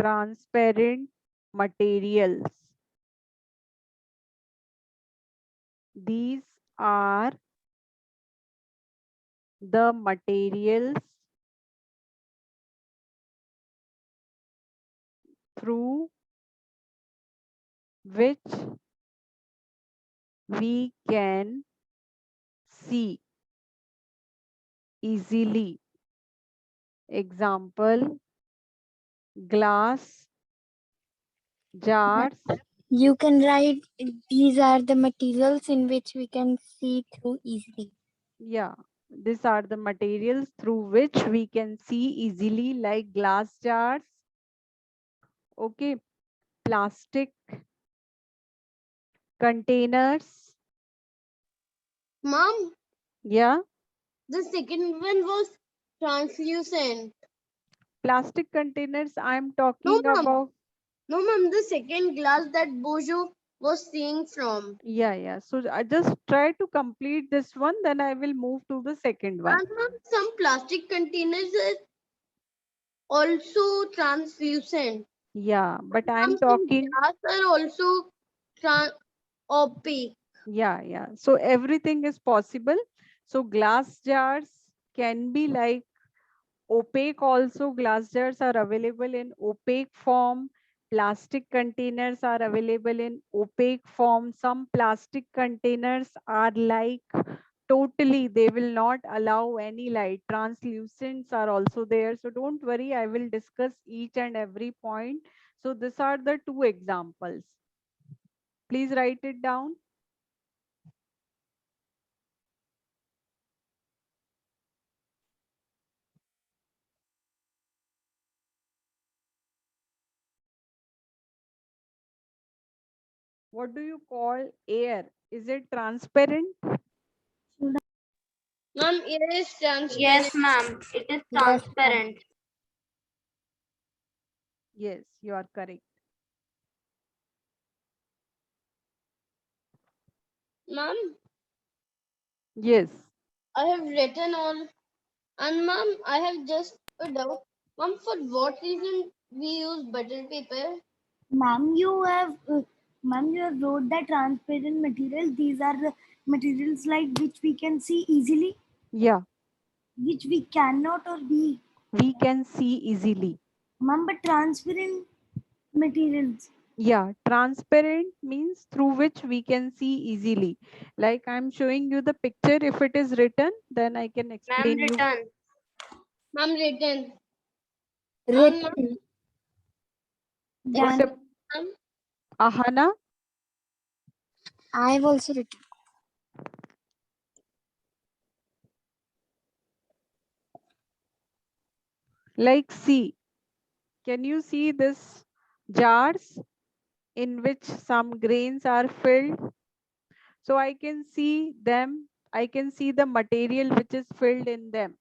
transparent materials. These are the materials through which we can see easily. Example, glass jars. You can write these are the materials in which we can see through easily. Yeah, these are the materials through which we can see easily, like glass jars. Okay, plastic containers. Mom, Yeah, the second one was translucent. plastic containers I'm No, talking mom. about. No, mom, the second glass that Bojo was seeing from. Yeah. So I just try to complete this one, then I will move to the second one. And mom, some plastic containers are also translucent. Yeah, but I'm Mom, some talking. glass are also opaque. Yeah. So everything is possible. So glass jars can be like opaque also. Glass jars are available in opaque form. Plastic containers are available in opaque form. Some plastic containers are like totally, they will not allow any light. Translucents are also there. So don't worry, I will discuss each and every point. So these are the two examples. Please write it down. What do you call air? Is it transparent? Mom, it is transparent. Yes, ma'am. It is Yes, ma'am. transparent. Yes, you are correct. Mom, Yes. I have written all. And mom, I have just a doubt. Mom, for what reason we use butter paper? Ma'am, ma'am, you have wrote the transparent materials. These are the materials like which we can see easily, Yeah, which we cannot or we. we can see easily. Ma'am, but transparent materials. Yeah, transparent means through which we can see easily. Like I'm showing you the picture. If it is written, then I can Ma'am, explain you. written. Mom, written. And mom, Written. What Then mom, Ahana? I have also written. Like see, can you see this jars in which some grains are filled? So I can see them. I can see the material which is filled in them.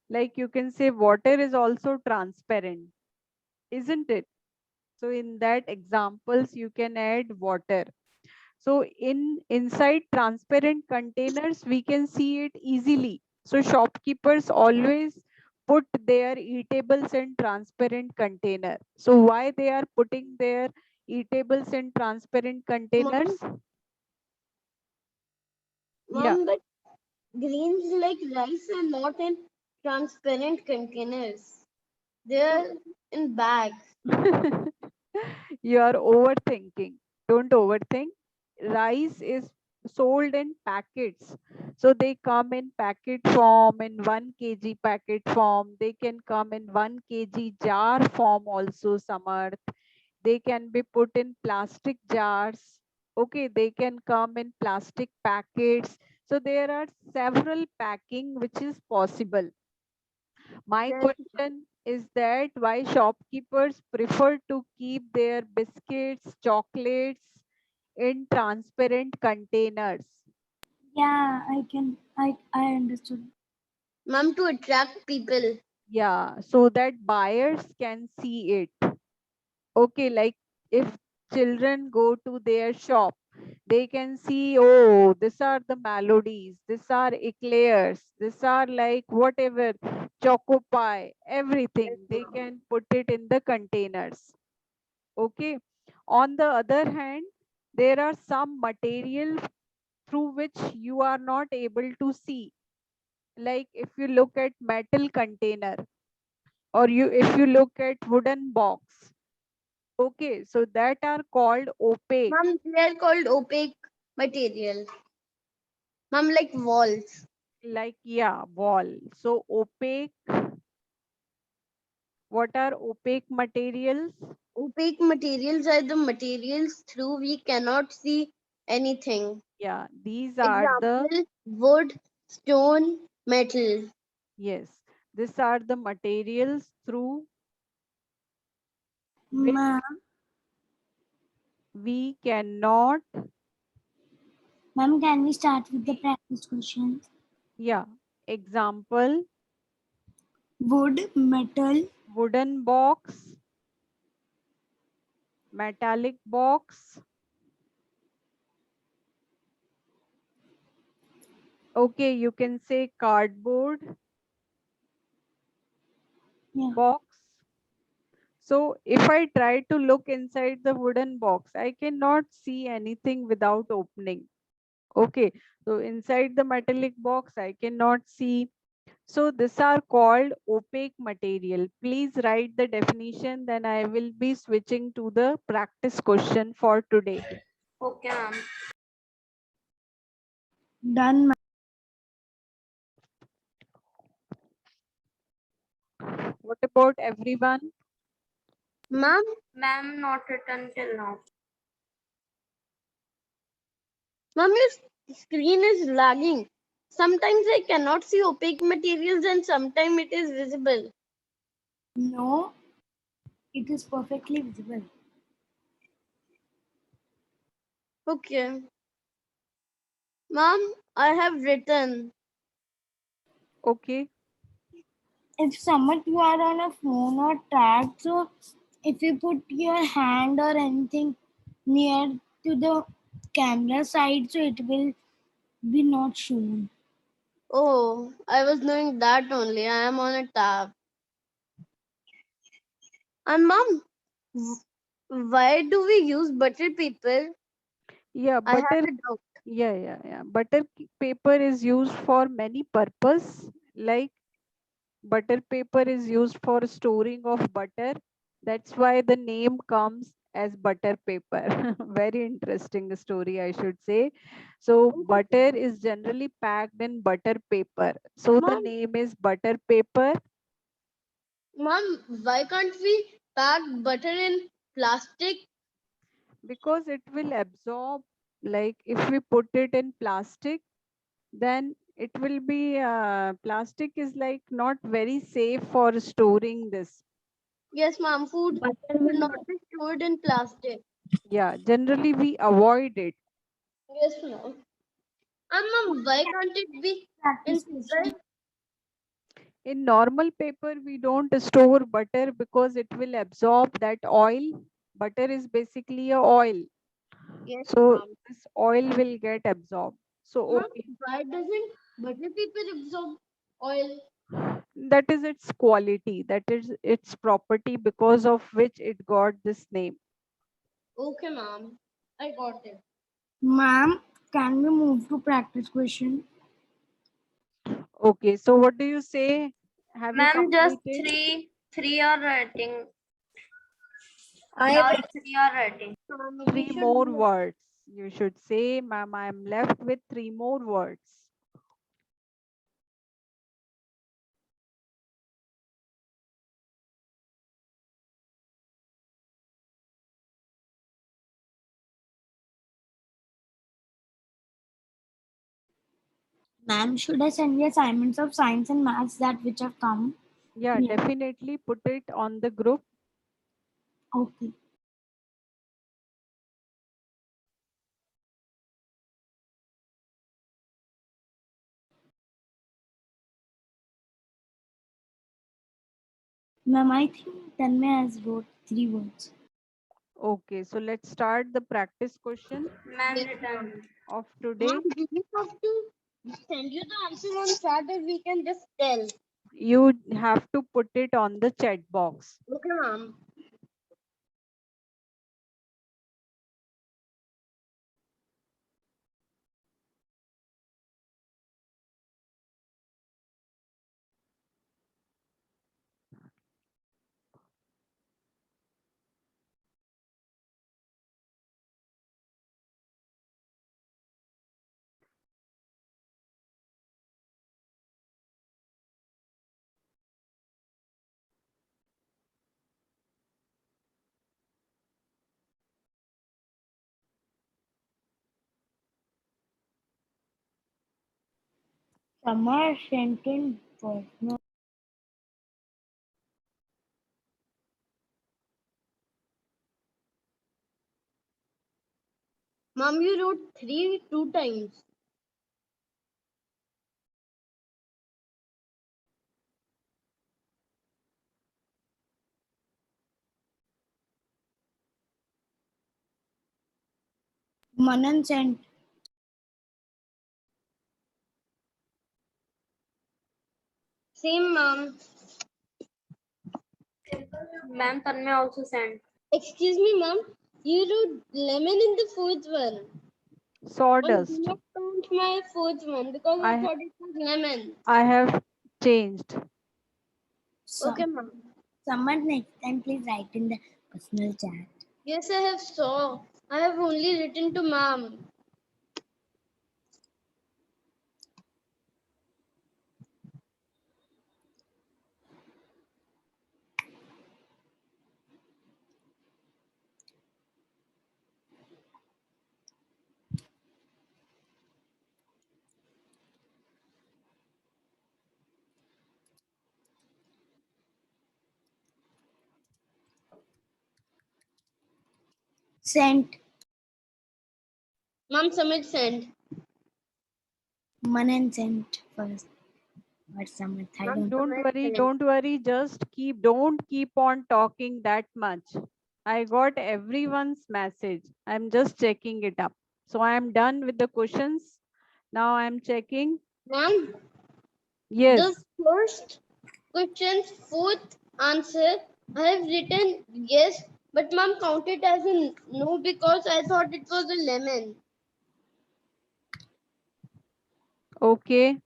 Like you can say water is also transparent, isn't it? So in that examples, you can add water. So inside transparent containers, we can see it easily. So shopkeepers always put their eatables in transparent container. So why they are putting their eatables in transparent containers? Yeah. mom, but grains like rice are not in transparent containers. They are in bags. You are overthinking. Don't overthink. Rice is sold in packets. So they come in packet form, in 1 kg packet form. They can come in 1 kg jar form also, Samarth. They can be put in plastic jars. Okay, they can come in plastic packets. So there are several packing which is possible. My Yes. question is that why shopkeepers prefer to keep their biscuits, chocolates in transparent containers? Yeah, I understood. Mom, to attract people. Yeah, so that buyers can see it. Okay, like if children go to their shop, They can see, oh, these are the melodies, these are eclairs, these are like whatever, choco pie, everything. They can put it in the containers. Okay. On the other hand, there are some materials through which you are not able to see. Like if you look at metal container, or if you look at wooden box. Okay, so that are called opaque. Mom, they are called opaque material. Mom, like walls. Like, yeah, wall. So opaque, what are opaque materials? Opaque materials are the materials through we cannot see anything. Yeah, these are the, Example, wood, stone, metal. yes, these are the materials through which Ma'am, we cannot, ma'am, can we start with the practice questions? yeah, example, Wood, metal, wooden box, metallic box. Okay, you can say cardboard yeah. box. So if I try to look inside the wooden box, I cannot see anything without opening. Okay, so inside the metallic box, I cannot see. So these are called opaque material. Please write the definition, then I will be switching to the practice question for today. Okay, ma'am. Done, ma'am. What about everyone? Ma'am? Ma'am, not written till now. Ma'am, your screen is lagging. Sometimes I cannot see opaque materials and sometimes it is visible. No, it is perfectly visible. Okay. Ma'am, I have written. Okay, If someone you are on a phone or tab, so if you put your hand or anything near to the camera side, so it will be not shown. Oh, I was knowing that only. I am on a tab. And ma'am, why do we use butter paper? yeah, I had butter, a doubt. yeah. Butter paper is used for many purpose. Like butter paper is used for storing of butter. That's why the name comes as butter paper. Very interesting story, I should say. So butter is generally packed in butter paper. So the Mom, name is butter paper mom, why can't we pack butter in plastic? because it will absorb. Like if we put it in plastic, then it will be plastic is like not very safe for storing this. Yes, ma'am, food Butter should will not be stored in plastic. Yeah, generally we avoid it. Yes, ma'am. And ma'am, why can't it be in practice paper? question. In normal paper, we don't store butter because it will absorb that oil. Butter is basically a oil. Yes, So ma'am. this oil will get absorbed. So Ma'am, okay, why doesn't butter paper absorb oil? that is its quality, that is its property because of which it got this name. Okay, ma'am. I got it. Ma'am, can we move to practice question? Okay, so what do you say? Have you Ma'am, just completed? three are writing. I Last three are writing. We Three should more do. words. You should say, ma'am, I'm left with three more words. Ma'am, should I send the assignments of science and maths that which have come? Yeah, Yeah. definitely put it on the group. Okay. Ma'am, I think Tanmay has wrote 3 words. Okay, so let's start the practice question Yes, of today. Mom, do we have to send you the answer on chat or we can just tell? You have to put it on the chat box. Okay, ma'am. Summer sent in personal. Mom, you wrote 3 two times. Manan sent. Same, mom. Ma'am, Tanmay also sent. Excuse me, mom. You wrote lemon in the fourth one. Mom, do Sawdust. not count my fourth one because I I thought it was lemon. have changed. Okay, mom. Someone next time please write in the personal chat. Yes, I have saw. I have only written to mom. Sent. Mom, Samit sent. Manan sent first. But Samarth, I Mom, don't. Don't Samit worry, sent. don't worry. Don't keep on talking that much. I got everyone's message. I'm just checking it up. So I am done with the questions. Now I'm checking. Mom, Yes. the first question's fourth answer, I have written yes, but mom counted as a no because I thought it was a lemon. Okay.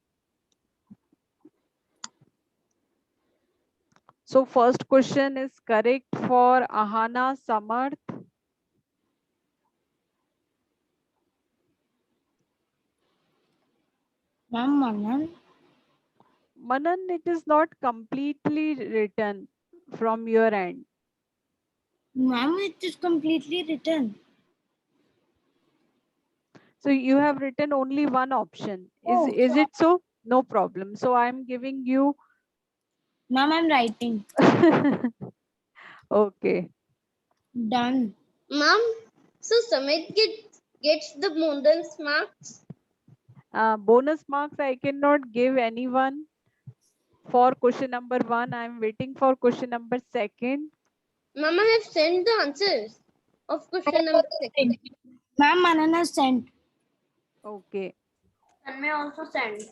So first question is correct for Ahana Samarth. Ma'am, Manan. Manan, it is not completely written from your end. Ma'am, it is completely written. So you have written only one option. Oh, Is it so? No problem. So I'm giving you Ma'am, I'm writing. okay. Done. Mom, so Samit gets the bonus marks. Bonus marks I cannot give anyone for question number 1. I'm waiting for question number 2. Mama have sent the answers of question number 2. Ma'am, Manan has sent. Okay. Tanmay also sent.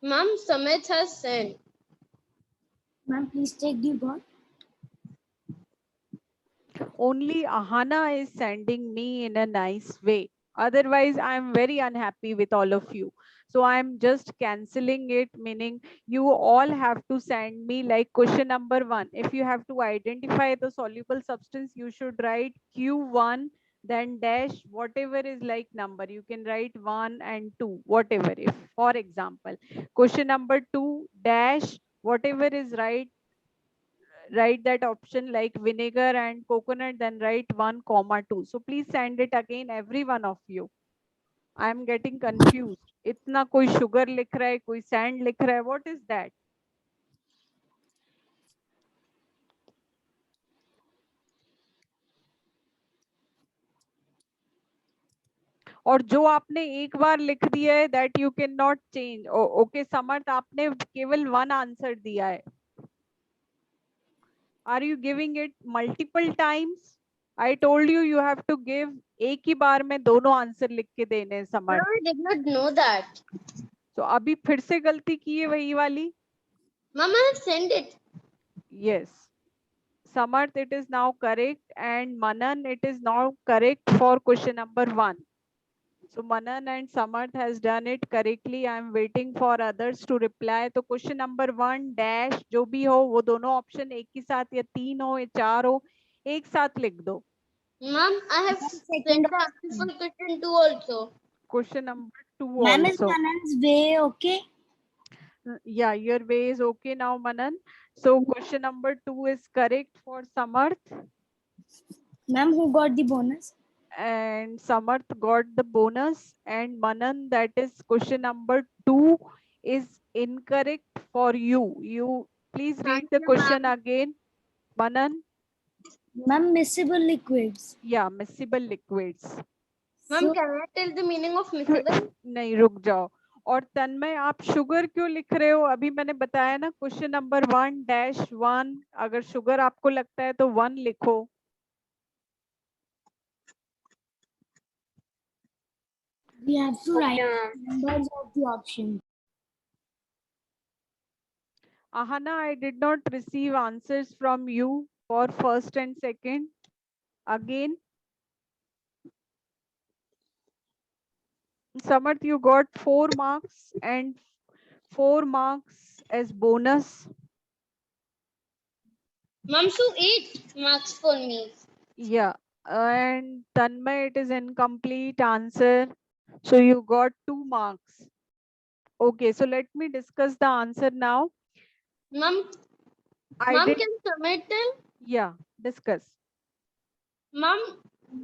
Mom, Samit has sent. Ma'am, please take the board. Only Ahana is sending me in a nice way. Otherwise, I'm very unhappy with all of you. So I'm just canceling it, meaning you all have to send me like question number 1. If you have to identify the soluble substance, you should write Q1, then dash, whatever is like number. You can write 1 and 2, whatever. If, for example, question number 2, dash, whatever is right, write that option like vinegar and coconut, then write 1 comma 2. So please send it again, every one of you. I am getting confused. इतना कोई sugar लिख रहा है, कोई sand लिख रहा है. What is that? और जो आपने एक बार लिख दिया है that you can not change. Okay Samarth, आपने केवल वन आंसर दिया है. Are you giving it multiple times? I told you you have to give, एक ही बार में दोनों आंसर लिख के देने हैं समर्थ. I did not know that. तो अभी फिर से गलती की है वही वाली. Mom, I have sent it. Yes. Samarth, it is now correct, and Manan, it is now correct for question number 1. So Manan and Samarth has done it correctly. I am waiting for others to reply. तो question number 1 dash जो भी हो वो दोनों option एक ही साथ या तीन हो या चार हो एक साथ लिख दो. Mom, I have sent the answer for question 2 also. Question number 2 Ma'am, is also. Manan's way okay? Yeah, your way is okay now, Manan. So question number 2 is correct for Samarth. Ma'am, who got the bonus? And Samarth got the bonus, and Manan, that is question number 2 is incorrect for you. You please read Thank the you, question ma'am. again, Manan. Ma'am, miscible liquids. Yeah, miscible liquids. Ma'am, So, can I tell the meaning of miscible? नहीं रुक जाओ. और तन्मय आप sugar क्यों लिख रहे हो? अभी मैंने बताया ना क्वेश्चन नंबर 1-1, अगर शुगर आपको लगता है तो 1 लिखो. we have to write Okay, ma'am. numbers of the option. Ahana, I did not receive answers from you for first and second. Again, Samarth, you got 4 marks and 4 marks as bonus. Ma'am, so 8 marks for me. Yeah, and Tanmay, it is incomplete answer. So you got 2 marks. Okay, so let me discuss the answer now. Ma'am, I ma'am, did, can submit them? yeah, discuss. Ma'am,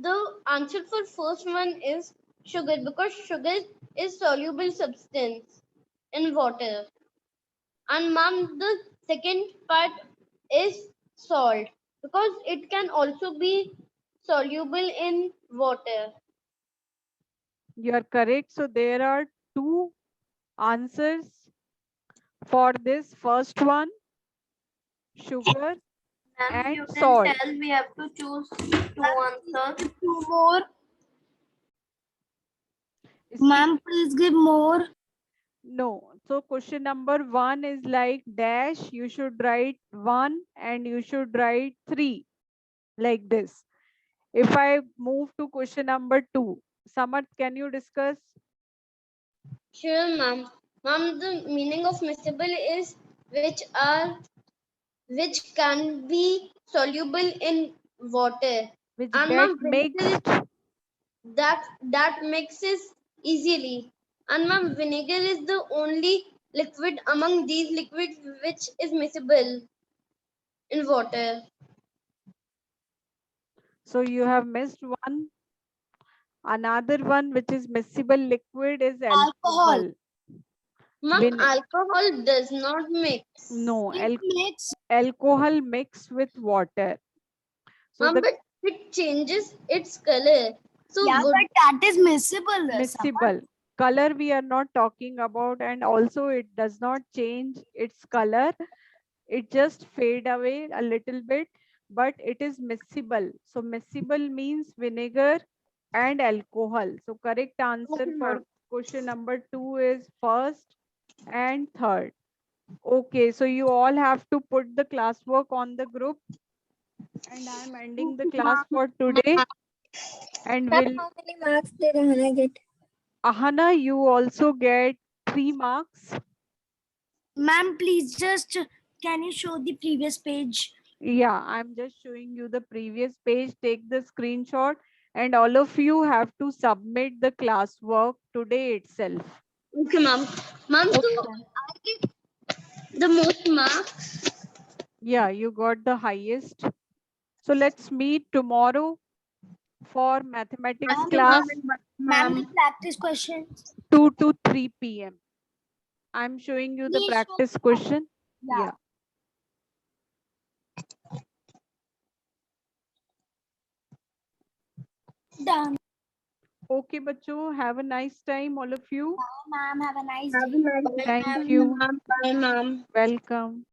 the answer for first one is sugar because sugar is soluble substance in water. And ma'am, the second part is salt because it can also be soluble in water. You are correct. So there are 2 answers for this first one, sugar Ma'am, you and can salt. tell we have to choose 2 answers. 2 more. Is Ma'am, please give more. No. So question number 1 is like dash. You should write 1 and you should write 3 like this. If I move to question number 2, Samarth, can you discuss? Sure, ma'am. Ma'am, the meaning of miscible is which can be soluble in water. Which And get ma'am, mixed. that mixes easily. And ma'am, vinegar is the only liquid among these liquids which is miscible in water. So you have missed one. Another one which is miscible liquid is alcohol. Ma'am, Vin- alcohol does not mix. No, It makes alcohol mixed with water. So Ma'am, the but it changes its color. So yeah, good. but that is miscible. miscible color we are not talking about, and also it does not change its color. It just fade away a little bit, but it is miscible. So miscible means vinegar and alcohol. So correct answer Okay, for ma'am. question number 2 is first and third. Okay, so you all have to put the classwork on the group, and I am ending the class for today. And will How many marks did Hannah get? Ahana, you also get 3 marks. Ma'am, please just can you show the previous page? Yeah, I'm just showing you the previous page. Take the screenshot, and all of you have to submit the classwork today itself. Okay, ma'am. Ma'am, so Okay. I get the most marks. Yeah, you got the highest. So let's meet tomorrow for mathematics Ma'am, class, Ma'am, the practice questions. 2 to 3 p.m. I'm showing you the Please show practice the- question. Yeah. Yeah. Done. Okay, बच्चों, have a nice time, all of you. Ma'am, have a nice Have a day. nice day. Thank you. Bye, ma'am. Welcome.